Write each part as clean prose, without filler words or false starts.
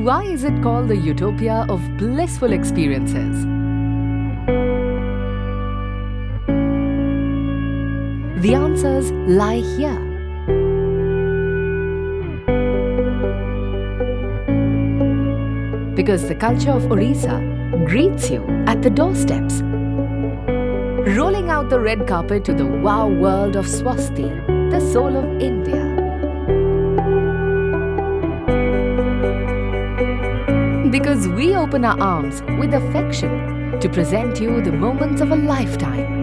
why is it called the utopia of blissful experiences? The answers lie here. Because the culture of Odisha greets you at the doorsteps, rolling out the red carpet to the wow world of Swosti, the soul of India. Because we open our arms with affection to present you the moments of a lifetime.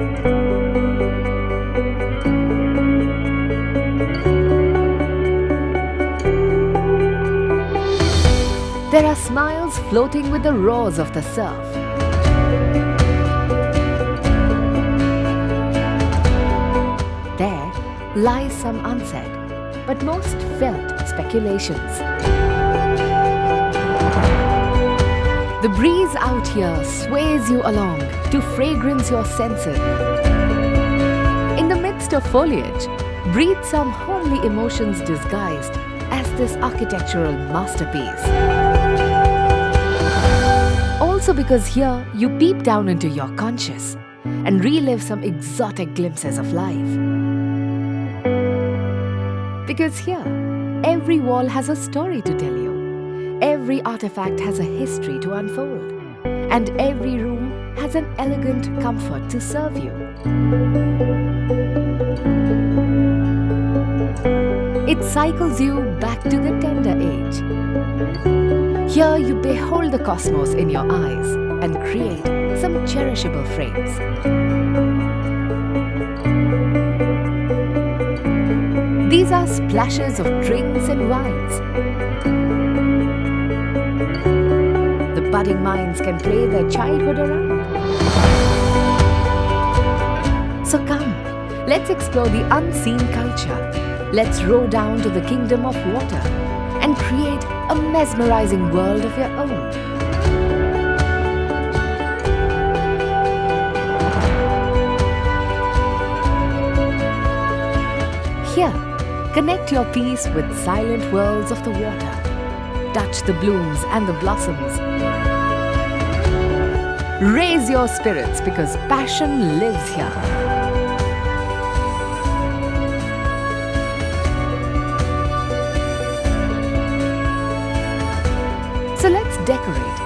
There are smiles floating with the roars of the surf. There lies some unsaid, but most felt speculations. The breeze out here sways you along to fragrance your senses. In the midst of foliage, breathe some homely emotions disguised as this architectural masterpiece. Also because here you peep down into your conscious and relive some exotic glimpses of life. Because here, every wall has a story to tell you, every artifact has a history to unfold, and every room has an elegant comfort to serve you. It cycles you back to the tender age. Here you behold the cosmos in your eyes and create some cherishable frames. These are splashes of drinks and wines. The budding minds can play their childhood around. So come, let's explore the unseen culture. Let's row down to the kingdom of water and create a mesmerizing world of your own. Here, connect your peace with silent worlds of the water. Touch the blooms and the blossoms. Raise your spirits because passion lives here. So let's decorate,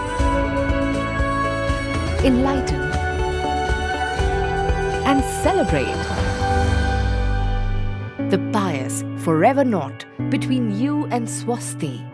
enlighten, and celebrate the pious forever knot between you and Swosti.